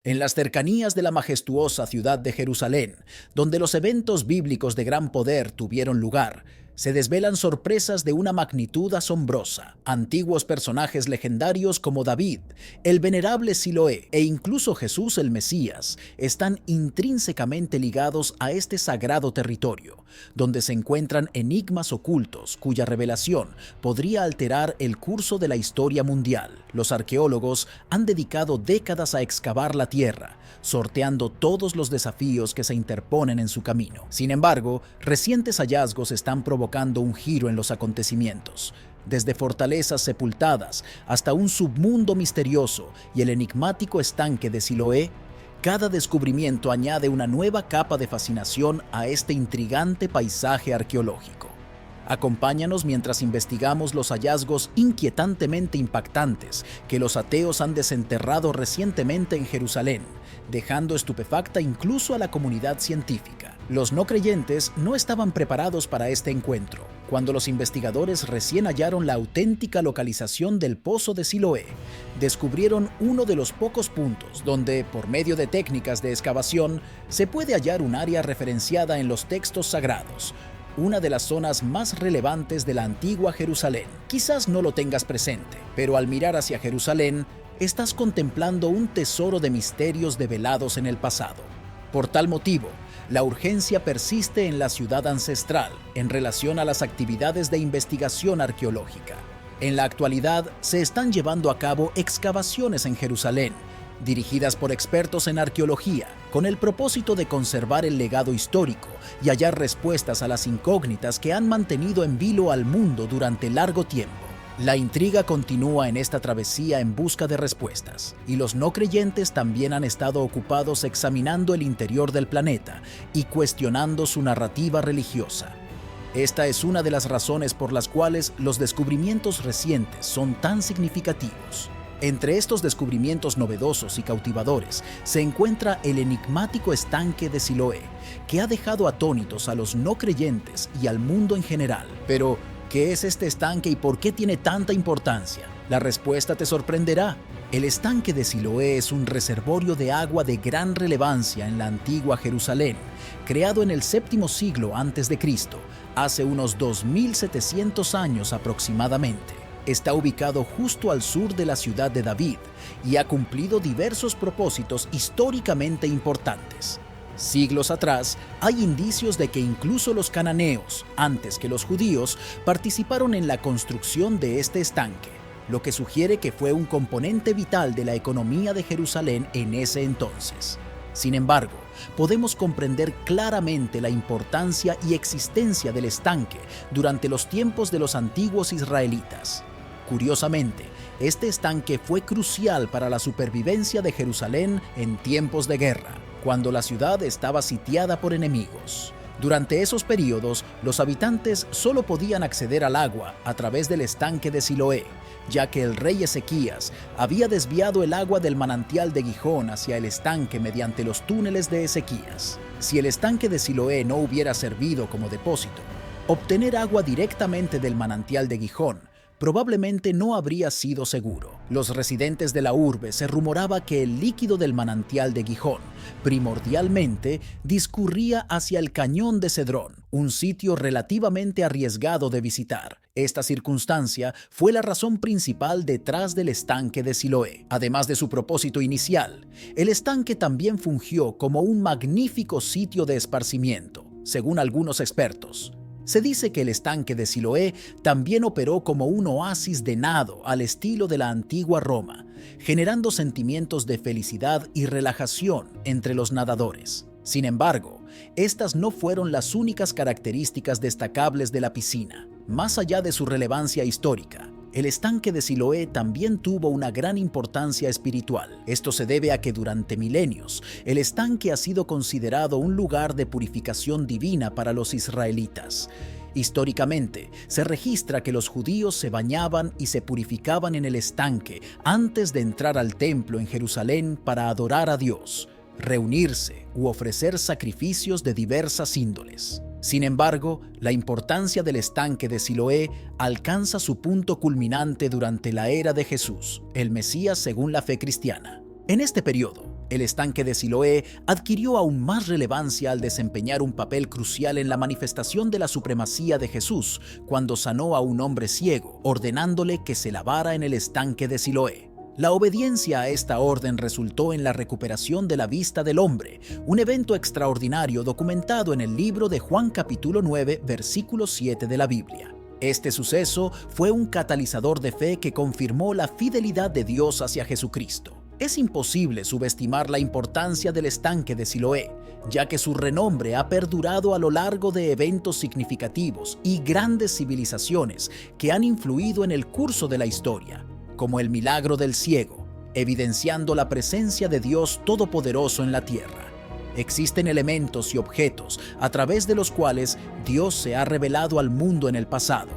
En las cercanías de la majestuosa ciudad de Jerusalén, donde los eventos bíblicos de gran poder tuvieron lugar, se desvelan sorpresas de una magnitud asombrosa. Antiguos personajes legendarios como David, el venerable Siloé e incluso Jesús el Mesías están intrínsecamente ligados a este sagrado territorio, donde se encuentran enigmas ocultos cuya revelación podría alterar el curso de la historia mundial. Los arqueólogos han dedicado décadas a excavar la tierra, sorteando todos los desafíos que se interponen en su camino. Sin embargo, recientes hallazgos están provocando un giro en los acontecimientos. Desde fortalezas sepultadas hasta un submundo misterioso y el enigmático estanque de Siloé, cada descubrimiento añade una nueva capa de fascinación a este intrigante paisaje arqueológico. Acompáñanos mientras investigamos los hallazgos inquietantemente impactantes que los ateos han desenterrado recientemente en Jerusalén, dejando estupefacta incluso a la comunidad científica. Los no creyentes no estaban preparados para este encuentro. Cuando los investigadores recién hallaron la auténtica localización del pozo de Siloé, descubrieron uno de los pocos puntos donde, por medio de técnicas de excavación, se puede hallar un área referenciada en los textos sagrados, una de las zonas más relevantes de la antigua Jerusalén. Quizás no lo tengas presente, pero al mirar hacia Jerusalén, estás contemplando un tesoro de misterios develados en el pasado. Por tal motivo, la urgencia persiste en la ciudad ancestral en relación a las actividades de investigación arqueológica. En la actualidad, se están llevando a cabo excavaciones en Jerusalén, dirigidas por expertos en arqueología, con el propósito de conservar el legado histórico y hallar respuestas a las incógnitas que han mantenido en vilo al mundo durante largo tiempo. La intriga continúa en esta travesía en busca de respuestas, y los no creyentes también han estado ocupados examinando el interior del planeta y cuestionando su narrativa religiosa. Esta es una de las razones por las cuales los descubrimientos recientes son tan significativos. Entre estos descubrimientos novedosos y cautivadores se encuentra el enigmático estanque de Siloé, que ha dejado atónitos a los no creyentes y al mundo en general. Pero, ¿qué es este estanque y por qué tiene tanta importancia? La respuesta te sorprenderá. El estanque de Siloé es un reservorio de agua de gran relevancia en la antigua Jerusalén, creado en el séptimo siglo a.C., hace unos 2700 años aproximadamente. Está ubicado justo al sur de la ciudad de David y ha cumplido diversos propósitos históricamente importantes. Siglos atrás, hay indicios de que incluso los cananeos, antes que los judíos, participaron en la construcción de este estanque, lo que sugiere que fue un componente vital de la economía de Jerusalén en ese entonces. Sin embargo, podemos comprender claramente la importancia y existencia del estanque durante los tiempos de los antiguos israelitas. Curiosamente, este estanque fue crucial para la supervivencia de Jerusalén en tiempos de guerra, cuando la ciudad estaba sitiada por enemigos. Durante esos períodos, los habitantes solo podían acceder al agua a través del estanque de Siloé, ya que el rey Ezequías había desviado el agua del manantial de Gihón hacia el estanque mediante los túneles de Ezequías. Si el estanque de Siloé no hubiera servido como depósito, obtener agua directamente del manantial de Gihón probablemente no habría sido seguro. Los residentes de la urbe se rumoraba que el líquido del manantial de Gihón primordialmente discurría hacia el cañón de Cedrón, un sitio relativamente arriesgado de visitar. Esta circunstancia fue la razón principal detrás del estanque de Siloé. Además de su propósito inicial, el estanque también fungió como un magnífico sitio de esparcimiento, según algunos expertos. Se dice que el estanque de Siloé también operó como un oasis de nado al estilo de la antigua Roma, generando sentimientos de felicidad y relajación entre los nadadores. Sin embargo, estas no fueron las únicas características destacables de la piscina. Más allá de su relevancia histórica, el estanque de Siloé también tuvo una gran importancia espiritual. Esto se debe a que durante milenios, el estanque ha sido considerado un lugar de purificación divina para los israelitas. Históricamente, se registra que los judíos se bañaban y se purificaban en el estanque antes de entrar al templo en Jerusalén para adorar a Dios, reunirse u ofrecer sacrificios de diversas índoles. Sin embargo, la importancia del estanque de Siloé alcanza su punto culminante durante la era de Jesús, el Mesías según la fe cristiana. En este periodo, El estanque de Siloé adquirió aún más relevancia al desempeñar un papel crucial en la manifestación de la supremacía de Jesús cuando sanó a un hombre ciego, ordenándole que se lavara en el estanque de Siloé. La obediencia a esta orden resultó en la recuperación de la vista del hombre, un evento extraordinario documentado en el libro de Juan capítulo 9, versículo 7 de la Biblia. Este suceso fue un catalizador de fe que confirmó la fidelidad de Dios hacia Jesucristo. Es imposible subestimar la importancia del estanque de Siloé, ya que su renombre ha perdurado a lo largo de eventos significativos y grandes civilizaciones que han influido en el curso de la historia, como el milagro del ciego, evidenciando la presencia de Dios Todopoderoso en la tierra. Existen elementos y objetos a través de los cuales Dios se ha revelado al mundo en el pasado,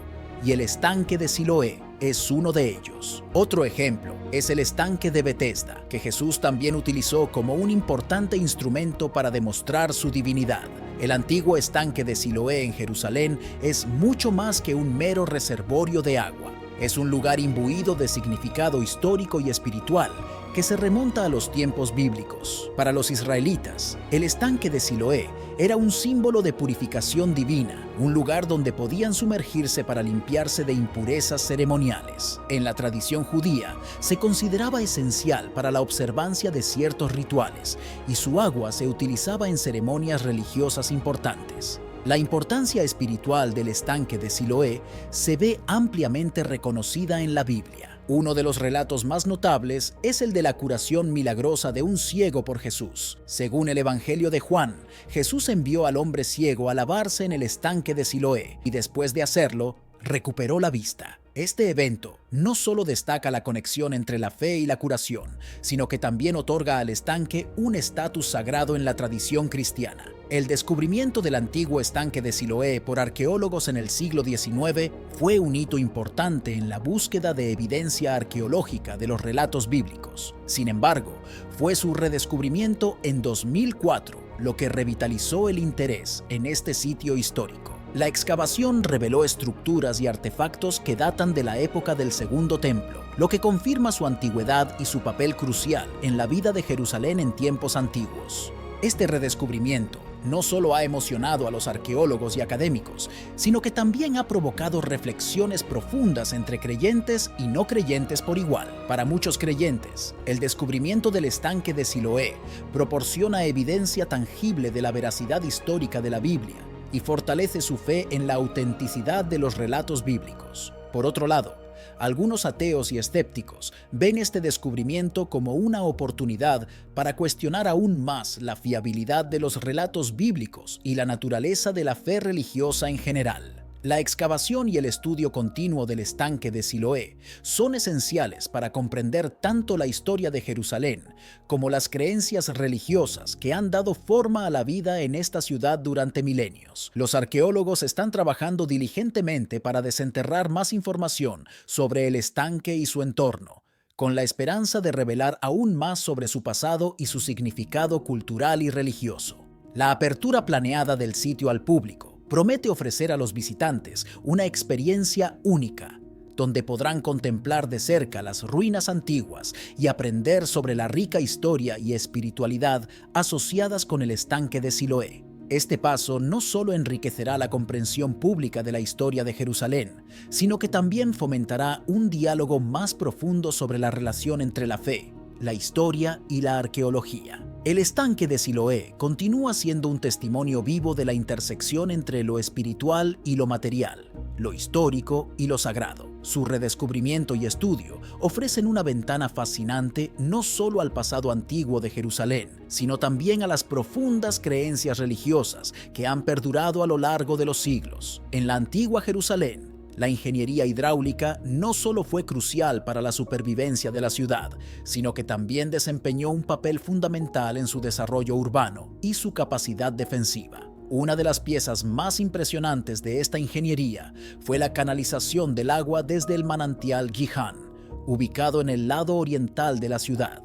y el estanque de Siloé es uno de ellos. Otro ejemplo es el estanque de Betesda, que Jesús también utilizó como un importante instrumento para demostrar su divinidad. El antiguo estanque de Siloé en Jerusalén es mucho más que un mero reservorio de agua. Es un lugar imbuido de significado histórico y espiritual que se remonta a los tiempos bíblicos. Para los israelitas, el estanque de Siloé era un símbolo de purificación divina, un lugar donde podían sumergirse para limpiarse de impurezas ceremoniales. En la tradición judía, se consideraba esencial para la observancia de ciertos rituales, y su agua se utilizaba en ceremonias religiosas importantes. La importancia espiritual del estanque de Siloé se ve ampliamente reconocida en la Biblia. Uno de los relatos más notables es el de la curación milagrosa de un ciego por Jesús. Según el Evangelio de Juan, Jesús envió al hombre ciego a lavarse en el estanque de Siloé y después de hacerlo, recuperó la vista. Este evento no solo destaca la conexión entre la fe y la curación, sino que también otorga al estanque un estatus sagrado en la tradición cristiana. El descubrimiento del antiguo estanque de Siloé por arqueólogos en el siglo XIX fue un hito importante en la búsqueda de evidencia arqueológica de los relatos bíblicos. Sin embargo, fue su redescubrimiento en 2004 lo que revitalizó el interés en este sitio histórico. La excavación reveló estructuras y artefactos que datan de la época del Segundo Templo, lo que confirma su antigüedad y su papel crucial en la vida de Jerusalén en tiempos antiguos. Este redescubrimiento no solo ha emocionado a los arqueólogos y académicos, sino que también ha provocado reflexiones profundas entre creyentes y no creyentes por igual. Para muchos creyentes, el descubrimiento del estanque de Siloé proporciona evidencia tangible de la veracidad histórica de la Biblia y fortalece su fe en la autenticidad de los relatos bíblicos. Por otro lado, algunos ateos y escépticos ven este descubrimiento como una oportunidad para cuestionar aún más la fiabilidad de los relatos bíblicos y la naturaleza de la fe religiosa en general. La excavación y el estudio continuo del estanque de Siloé son esenciales para comprender tanto la historia de Jerusalén como las creencias religiosas que han dado forma a la vida en esta ciudad durante milenios. Los arqueólogos están trabajando diligentemente para desenterrar más información sobre el estanque y su entorno, con la esperanza de revelar aún más sobre su pasado y su significado cultural y religioso. La apertura planeada del sitio al público promete ofrecer a los visitantes una experiencia única, donde podrán contemplar de cerca las ruinas antiguas y aprender sobre la rica historia y espiritualidad asociadas con el estanque de Siloé. Este paso no solo enriquecerá la comprensión pública de la historia de Jerusalén, sino que también fomentará un diálogo más profundo sobre la relación entre la fe, la historia y la arqueología. El estanque de Siloé continúa siendo un testimonio vivo de la intersección entre lo espiritual y lo material, lo histórico y lo sagrado. Su redescubrimiento y estudio ofrecen una ventana fascinante no solo al pasado antiguo de Jerusalén, sino también a las profundas creencias religiosas que han perdurado a lo largo de los siglos. En la antigua Jerusalén, la ingeniería hidráulica no solo fue crucial para la supervivencia de la ciudad, sino que también desempeñó un papel fundamental en su desarrollo urbano y su capacidad defensiva. Una de las piezas más impresionantes de esta ingeniería fue la canalización del agua desde el manantial Gihán, ubicado en el lado oriental de la ciudad.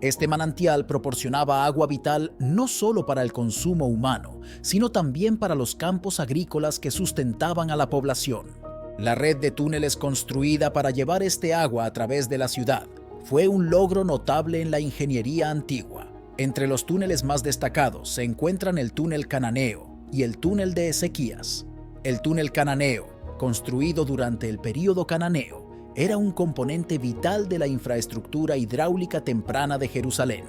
Este manantial proporcionaba agua vital no solo para el consumo humano, sino también para los campos agrícolas que sustentaban a la población. La red de túneles construida para llevar este agua a través de la ciudad fue un logro notable en la ingeniería antigua. Entre los túneles más destacados se encuentran el túnel cananeo y el túnel de Ezequías. El túnel cananeo, construido durante el período cananeo, era un componente vital de la infraestructura hidráulica temprana de Jerusalén.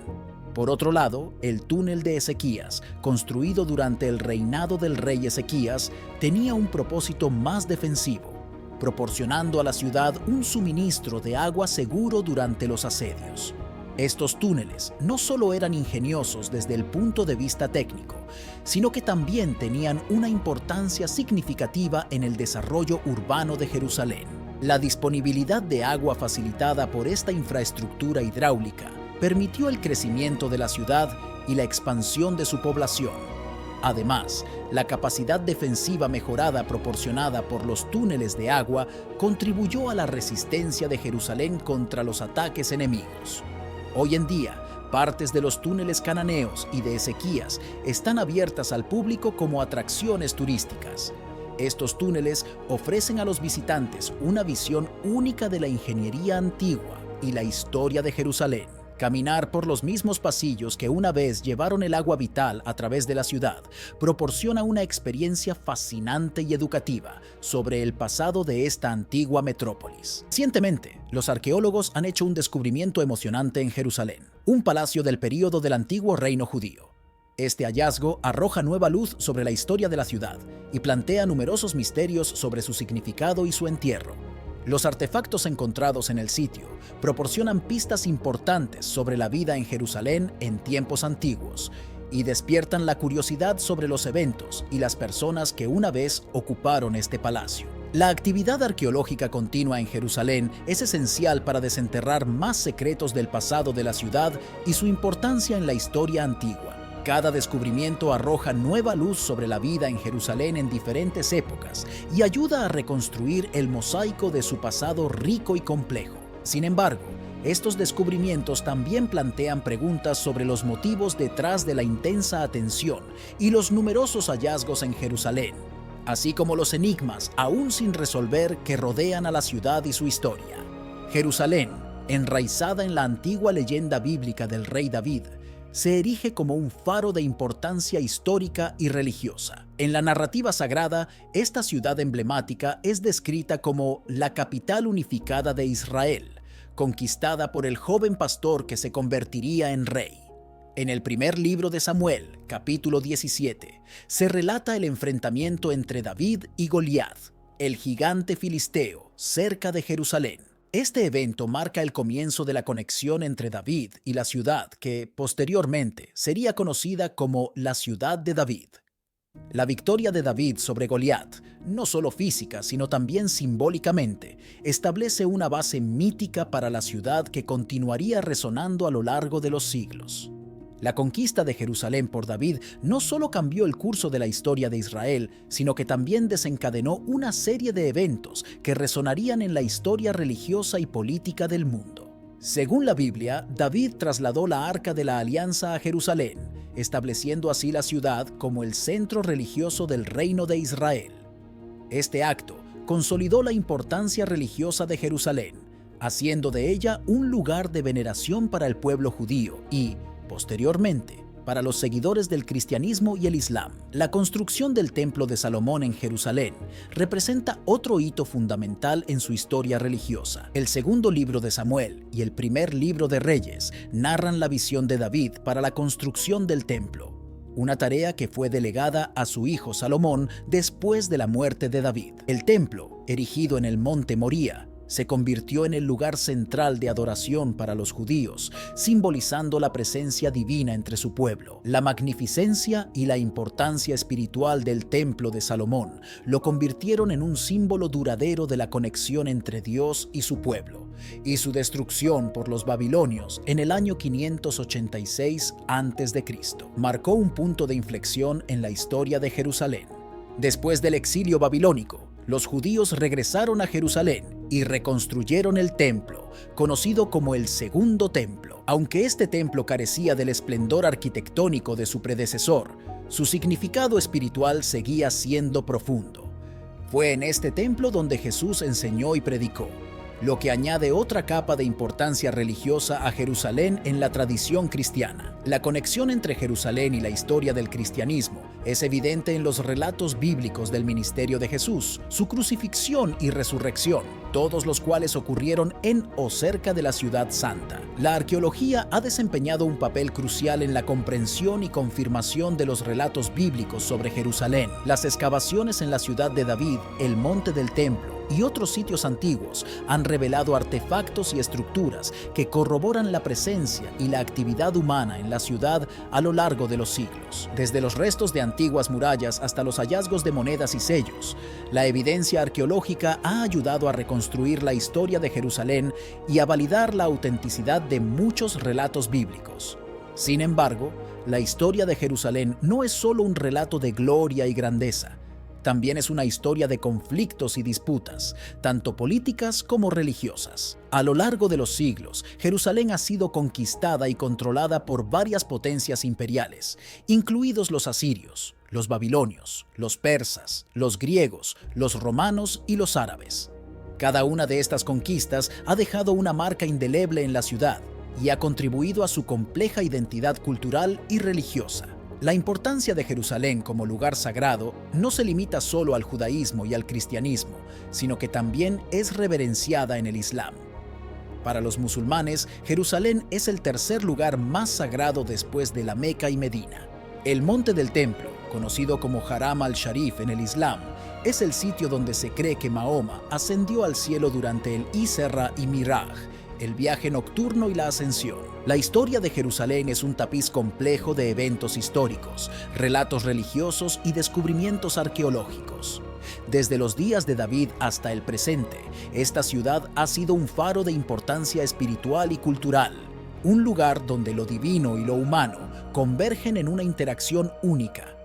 Por otro lado, el túnel de Ezequías, construido durante el reinado del rey Ezequías, tenía un propósito más defensivo, proporcionando a la ciudad un suministro de agua seguro durante los asedios. Estos túneles no solo eran ingeniosos desde el punto de vista técnico, sino que también tenían una importancia significativa en el desarrollo urbano de Jerusalén. La disponibilidad de agua facilitada por esta infraestructura hidráulica permitió el crecimiento de la ciudad y la expansión de su población. Además, la capacidad defensiva mejorada proporcionada por los túneles de agua contribuyó a la resistencia de Jerusalén contra los ataques enemigos. Hoy en día, partes de los túneles cananeos y de Ezequías están abiertas al público como atracciones turísticas. Estos túneles ofrecen a los visitantes una visión única de la ingeniería antigua y la historia de Jerusalén. Caminar por los mismos pasillos que una vez llevaron el agua vital a través de la ciudad proporciona una experiencia fascinante y educativa sobre el pasado de esta antigua metrópolis. Recientemente, los arqueólogos han hecho un descubrimiento emocionante en Jerusalén, un palacio del período del antiguo reino judío. Este hallazgo arroja nueva luz sobre la historia de la ciudad y plantea numerosos misterios sobre su significado y su entierro. Los artefactos encontrados en el sitio proporcionan pistas importantes sobre la vida en Jerusalén en tiempos antiguos y despiertan la curiosidad sobre los eventos y las personas que una vez ocuparon este palacio. La actividad arqueológica continua en Jerusalén es esencial para desenterrar más secretos del pasado de la ciudad y su importancia en la historia antigua. Cada descubrimiento arroja nueva luz sobre la vida en Jerusalén en diferentes épocas y ayuda a reconstruir el mosaico de su pasado rico y complejo. Sin embargo, estos descubrimientos también plantean preguntas sobre los motivos detrás de la intensa atención y los numerosos hallazgos en Jerusalén, así como los enigmas aún sin resolver que rodean a la ciudad y su historia. Jerusalén, enraizada en la antigua leyenda bíblica del rey David, se erige como un faro de importancia histórica y religiosa. En la narrativa sagrada, esta ciudad emblemática es descrita como la capital unificada de Israel, conquistada por el joven pastor que se convertiría en rey. En el primer libro de Samuel, capítulo 17, se relata el enfrentamiento entre David y Goliat, el gigante filisteo, cerca de Jerusalén. Este evento marca el comienzo de la conexión entre David y la ciudad que, posteriormente, sería conocida como la Ciudad de David. La victoria de David sobre Goliat, no solo física, sino también simbólicamente, establece una base mítica para la ciudad que continuaría resonando a lo largo de los siglos. La conquista de Jerusalén por David no solo cambió el curso de la historia de Israel, sino que también desencadenó una serie de eventos que resonarían en la historia religiosa y política del mundo. Según la Biblia, David trasladó la Arca de la Alianza a Jerusalén, estableciendo así la ciudad como el centro religioso del reino de Israel. Este acto consolidó la importancia religiosa de Jerusalén, haciendo de ella un lugar de veneración para el pueblo judío y, posteriormente, para los seguidores del cristianismo y el islam. La construcción del Templo de Salomón en Jerusalén representa otro hito fundamental en su historia religiosa. El segundo libro de Samuel y el primer libro de Reyes narran la visión de David para la construcción del templo, una tarea que fue delegada a su hijo Salomón después de la muerte de David. El templo, erigido en el monte Moría, se convirtió en el lugar central de adoración para los judíos, simbolizando la presencia divina entre su pueblo. La magnificencia y la importancia espiritual del Templo de Salomón lo convirtieron en un símbolo duradero de la conexión entre Dios y su pueblo, y su destrucción por los babilonios en el año 586 a.C. marcó un punto de inflexión en la historia de Jerusalén. Después del exilio babilónico, los judíos regresaron a Jerusalén y reconstruyeron el templo, conocido como el Segundo Templo. Aunque este templo carecía del esplendor arquitectónico de su predecesor, su significado espiritual seguía siendo profundo. Fue en este templo donde Jesús enseñó y predicó, lo que añade otra capa de importancia religiosa a Jerusalén en la tradición cristiana. La conexión entre Jerusalén y la historia del cristianismo es evidente en los relatos bíblicos del ministerio de Jesús, su crucifixión y resurrección, todos los cuales ocurrieron en o cerca de la ciudad santa. La arqueología ha desempeñado un papel crucial en la comprensión y confirmación de los relatos bíblicos sobre Jerusalén. Las excavaciones en la ciudad de David, el monte del templo y otros sitios antiguos han revelado artefactos y estructuras que corroboran la presencia y la actividad humana en la ciudad a lo largo de los siglos. Desde los restos de antiguas murallas hasta los hallazgos de monedas y sellos, la evidencia arqueológica ha ayudado a reconstruir la historia de Jerusalén y a validar la autenticidad de muchos relatos bíblicos. Sin embargo, la historia de Jerusalén no es solo un relato de gloria y grandeza. También es una historia de conflictos y disputas, tanto políticas como religiosas. A lo largo de los siglos, Jerusalén ha sido conquistada y controlada por varias potencias imperiales, incluidos los asirios, los babilonios, los persas, los griegos, los romanos y los árabes. Cada una de estas conquistas ha dejado una marca indeleble en la ciudad y ha contribuido a su compleja identidad cultural y religiosa. La importancia de Jerusalén como lugar sagrado no se limita solo al judaísmo y al cristianismo, sino que también es reverenciada en el Islam. Para los musulmanes, Jerusalén es el tercer lugar más sagrado después de la Meca y Medina. El monte del templo, conocido como Haram al-Sharif en el Islam, es el sitio donde se cree que Mahoma ascendió al cielo durante el Isra y Miraj, el viaje nocturno y la ascensión. La historia de Jerusalén es un tapiz complejo de eventos históricos, relatos religiosos y descubrimientos arqueológicos. Desde los días de David hasta el presente, esta ciudad ha sido un faro de importancia espiritual y cultural, un lugar donde lo divino y lo humano convergen en una interacción única.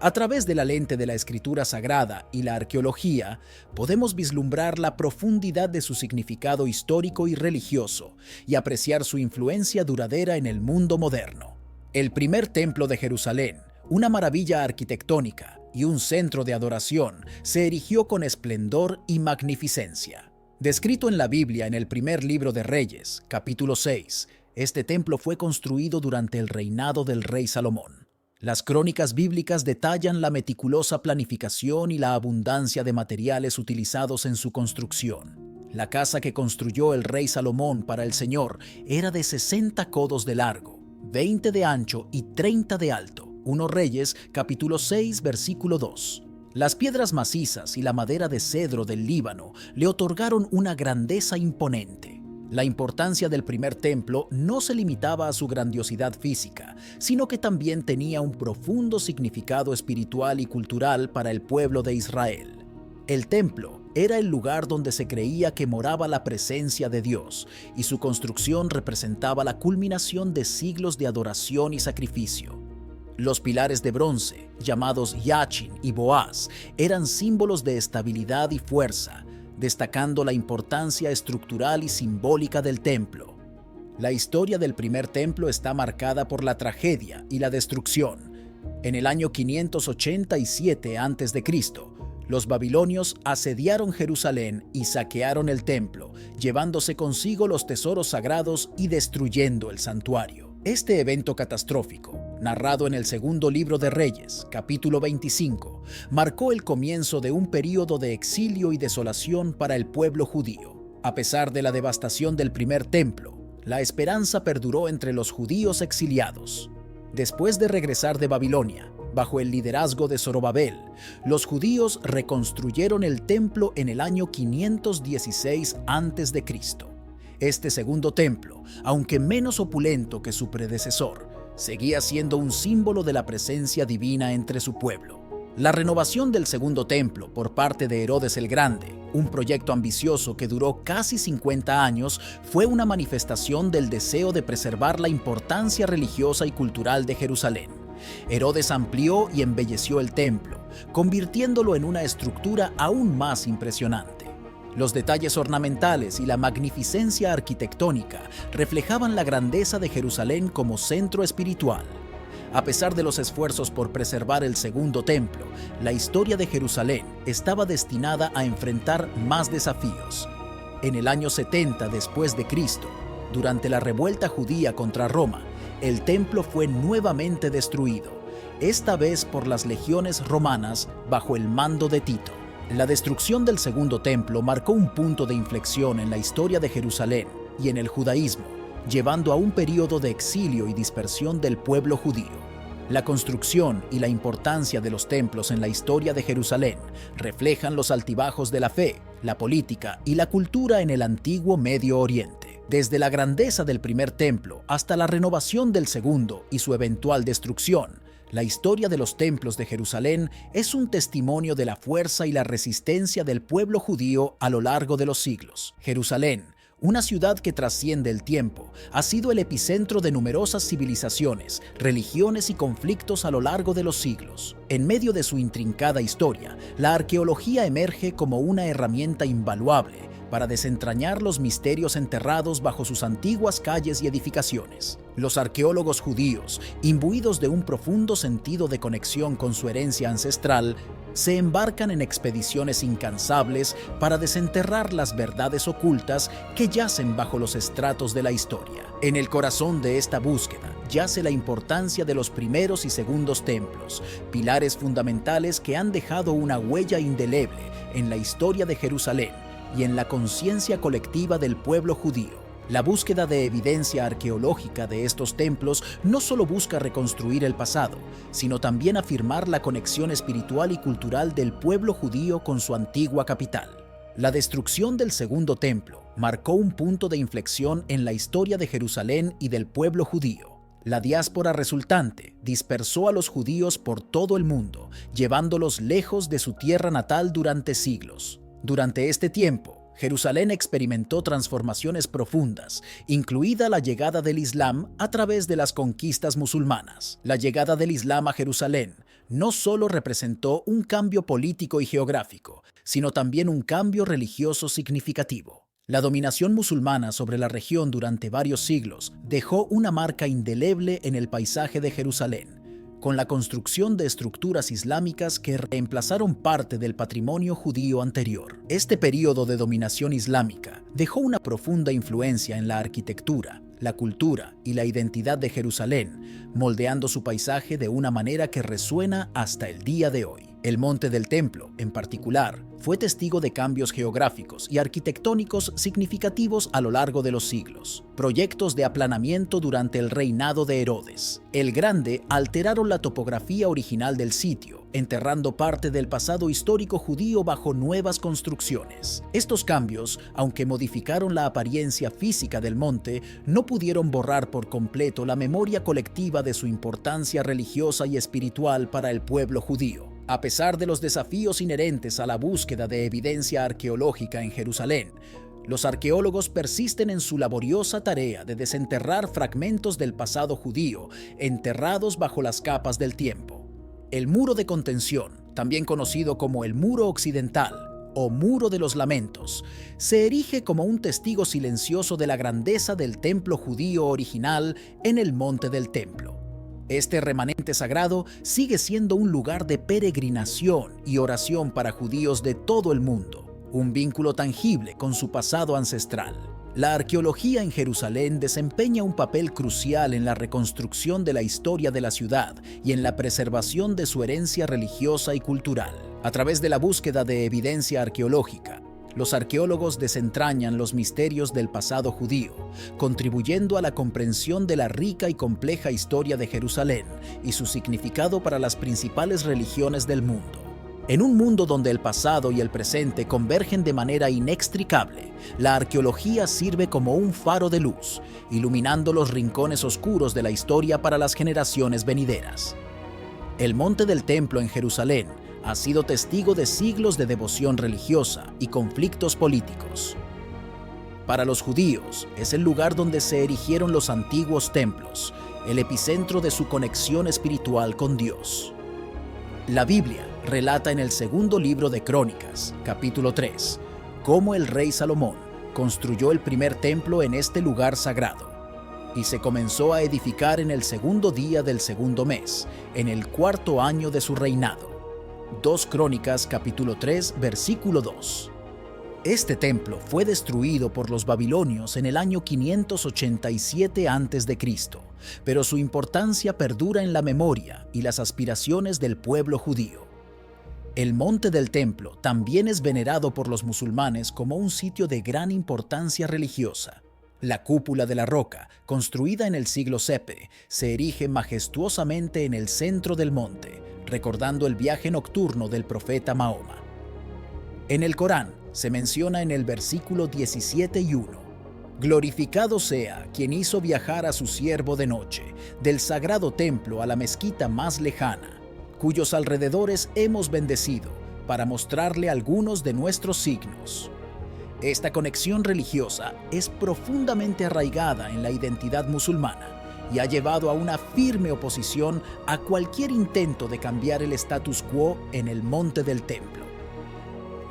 A través de la lente de la escritura sagrada y la arqueología, podemos vislumbrar la profundidad de su significado histórico y religioso y apreciar su influencia duradera en el mundo moderno. El primer templo de Jerusalén, una maravilla arquitectónica y un centro de adoración, se erigió con esplendor y magnificencia. Descrito en la Biblia en el primer libro de Reyes, capítulo 6, este templo fue construido durante el reinado del rey Salomón. Las crónicas bíblicas detallan la meticulosa planificación y la abundancia de materiales utilizados en su construcción. La casa que construyó el rey Salomón para el Señor era de 60 codos de largo, 20 de ancho y 30 de alto. 1 Reyes, capítulo 6, versículo 2. Las piedras macizas y la madera de cedro del Líbano le otorgaron una grandeza imponente. La importancia del primer templo no se limitaba a su grandiosidad física, sino que también tenía un profundo significado espiritual y cultural para el pueblo de Israel. El templo era el lugar donde se creía que moraba la presencia de Dios, y su construcción representaba la culminación de siglos de adoración y sacrificio. Los pilares de bronce, llamados Yachin y Boaz, eran símbolos de estabilidad y fuerza, destacando la importancia estructural y simbólica del templo. La historia del primer templo está marcada por la tragedia y la destrucción. En el año 587 a.C., los babilonios asediaron Jerusalén y saquearon el templo, llevándose consigo los tesoros sagrados y destruyendo el santuario. Este evento catastrófico, narrado en el segundo libro de Reyes, capítulo 25, marcó el comienzo de un período de exilio y desolación para el pueblo judío. A pesar de la devastación del primer templo, la esperanza perduró entre los judíos exiliados. Después de regresar de Babilonia, bajo el liderazgo de Zorobabel, los judíos reconstruyeron el templo en el año 516 a.C. Este segundo templo, aunque menos opulento que su predecesor, seguía siendo un símbolo de la presencia divina entre su pueblo. La renovación del segundo templo por parte de Herodes el Grande, un proyecto ambicioso que duró casi 50 años, fue una manifestación del deseo de preservar la importancia religiosa y cultural de Jerusalén. Herodes amplió y embelleció el templo, convirtiéndolo en una estructura aún más impresionante. Los detalles ornamentales y la magnificencia arquitectónica reflejaban la grandeza de Jerusalén como centro espiritual. A pesar de los esfuerzos por preservar el segundo templo, la historia de Jerusalén estaba destinada a enfrentar más desafíos. En el año 70 después de Cristo, durante la revuelta judía contra Roma, el templo fue nuevamente destruido, esta vez por las legiones romanas bajo el mando de Tito. La destrucción del segundo templo marcó un punto de inflexión en la historia de Jerusalén y en el judaísmo, llevando a un período de exilio y dispersión del pueblo judío. La construcción y la importancia de los templos en la historia de Jerusalén reflejan los altibajos de la fe, la política y la cultura en el antiguo Medio Oriente. Desde la grandeza del primer templo hasta la renovación del segundo y su eventual destrucción, la historia de los templos de Jerusalén es un testimonio de la fuerza y la resistencia del pueblo judío a lo largo de los siglos. Jerusalén, una ciudad que trasciende el tiempo, ha sido el epicentro de numerosas civilizaciones, religiones y conflictos a lo largo de los siglos. En medio de su intrincada historia, la arqueología emerge como una herramienta invaluable para desentrañar los misterios enterrados bajo sus antiguas calles y edificaciones. Los arqueólogos judíos, imbuidos de un profundo sentido de conexión con su herencia ancestral, se embarcan en expediciones incansables para desenterrar las verdades ocultas que yacen bajo los estratos de la historia. En el corazón de esta búsqueda yace la importancia de los primeros y segundos templos, pilares fundamentales que han dejado una huella indeleble en la historia de Jerusalén y en la conciencia colectiva del pueblo judío. La búsqueda de evidencia arqueológica de estos templos no solo busca reconstruir el pasado, sino también afirmar la conexión espiritual y cultural del pueblo judío con su antigua capital. La destrucción del segundo templo marcó un punto de inflexión en la historia de Jerusalén y del pueblo judío. La diáspora resultante dispersó a los judíos por todo el mundo, llevándolos lejos de su tierra natal durante siglos. Durante este tiempo, Jerusalén experimentó transformaciones profundas, incluida la llegada del Islam a través de las conquistas musulmanas. La llegada del Islam a Jerusalén no solo representó un cambio político y geográfico, sino también un cambio religioso significativo. La dominación musulmana sobre la región durante varios siglos dejó una marca indeleble en el paisaje de Jerusalén, con la construcción de estructuras islámicas que reemplazaron parte del patrimonio judío anterior. Este período de dominación islámica dejó una profunda influencia en la arquitectura, la cultura y la identidad de Jerusalén, moldeando su paisaje de una manera que resuena hasta el día de hoy. El Monte del Templo, en particular, fue testigo de cambios geográficos y arquitectónicos significativos a lo largo de los siglos. Proyectos de aplanamiento durante el reinado de Herodes el Grande alteraron la topografía original del sitio, enterrando parte del pasado histórico judío bajo nuevas construcciones. Estos cambios, aunque modificaron la apariencia física del monte, no pudieron borrar por completo la memoria colectiva de su importancia religiosa y espiritual para el pueblo judío. A pesar de los desafíos inherentes a la búsqueda de evidencia arqueológica en Jerusalén, los arqueólogos persisten en su laboriosa tarea de desenterrar fragmentos del pasado judío enterrados bajo las capas del tiempo. El muro de contención, también conocido como el Muro Occidental o Muro de los Lamentos, se erige como un testigo silencioso de la grandeza del templo judío original en el Monte del Templo. Este remanente sagrado sigue siendo un lugar de peregrinación y oración para judíos de todo el mundo, un vínculo tangible con su pasado ancestral. La arqueología en Jerusalén desempeña un papel crucial en la reconstrucción de la historia de la ciudad y en la preservación de su herencia religiosa y cultural. A través de la búsqueda de evidencia arqueológica, los arqueólogos desentrañan los misterios del pasado judío, contribuyendo a la comprensión de la rica y compleja historia de Jerusalén y su significado para las principales religiones del mundo. En un mundo donde el pasado y el presente convergen de manera inextricable, la arqueología sirve como un faro de luz, iluminando los rincones oscuros de la historia para las generaciones venideras. El Monte del Templo en Jerusalén ha sido testigo de siglos de devoción religiosa y conflictos políticos. Para los judíos, es el lugar donde se erigieron los antiguos templos, el epicentro de su conexión espiritual con Dios. La Biblia relata en el segundo libro de Crónicas, capítulo 3, cómo el rey Salomón construyó el primer templo en este lugar sagrado, y se comenzó a edificar en el segundo día del segundo mes, en el cuarto año de su reinado. 2 Crónicas capítulo 3 versículo 2. Este templo fue destruido por los babilonios en el año 587 a.C., pero su importancia perdura en la memoria y las aspiraciones del pueblo judío. El monte del templo también es venerado por los musulmanes como un sitio de gran importancia religiosa. La cúpula de la roca, construida en el siglo VII, se erige majestuosamente en el centro del monte, recordando el viaje nocturno del profeta Mahoma. En el Corán se menciona en el versículo 17:1: «Glorificado sea quien hizo viajar a su siervo de noche, del sagrado templo a la mezquita más lejana, cuyos alrededores hemos bendecido, para mostrarle algunos de nuestros signos». Esta conexión religiosa es profundamente arraigada en la identidad musulmana y ha llevado a una firme oposición a cualquier intento de cambiar el status quo en el monte del templo.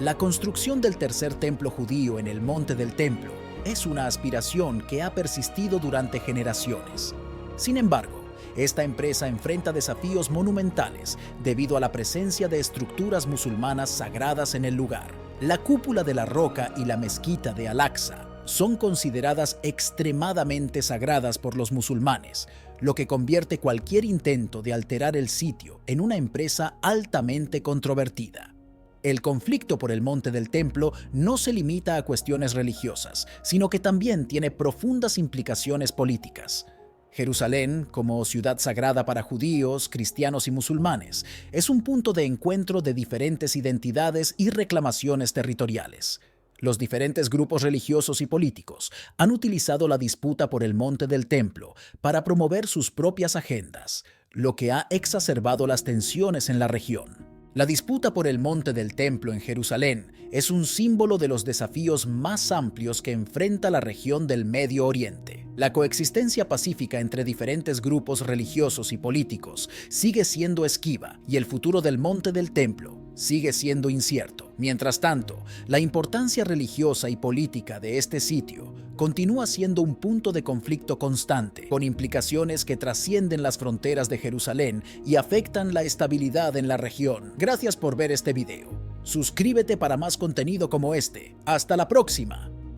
La construcción del tercer templo judío en el monte del templo es una aspiración que ha persistido durante generaciones. Sin embargo, esta empresa enfrenta desafíos monumentales debido a la presencia de estructuras musulmanas sagradas en el lugar. La cúpula de la roca y la mezquita de Al-Aqsa son consideradas extremadamente sagradas por los musulmanes, lo que convierte cualquier intento de alterar el sitio en una empresa altamente controvertida. El conflicto por el monte del templo no se limita a cuestiones religiosas, sino que también tiene profundas implicaciones políticas. Jerusalén, como ciudad sagrada para judíos, cristianos y musulmanes, es un punto de encuentro de diferentes identidades y reclamaciones territoriales. Los diferentes grupos religiosos y políticos han utilizado la disputa por el monte del templo para promover sus propias agendas, lo que ha exacerbado las tensiones en la región. La disputa por el monte del templo en Jerusalén es un símbolo de los desafíos más amplios que enfrenta la región del Medio Oriente. La coexistencia pacífica entre diferentes grupos religiosos y políticos sigue siendo esquiva y el futuro del monte del templo sigue siendo incierto. Mientras tanto, la importancia religiosa y política de este sitio continúa siendo un punto de conflicto constante, con implicaciones que trascienden las fronteras de Jerusalén y afectan la estabilidad en la región. Gracias por ver este video. Suscríbete para más contenido como este. ¡Hasta la próxima!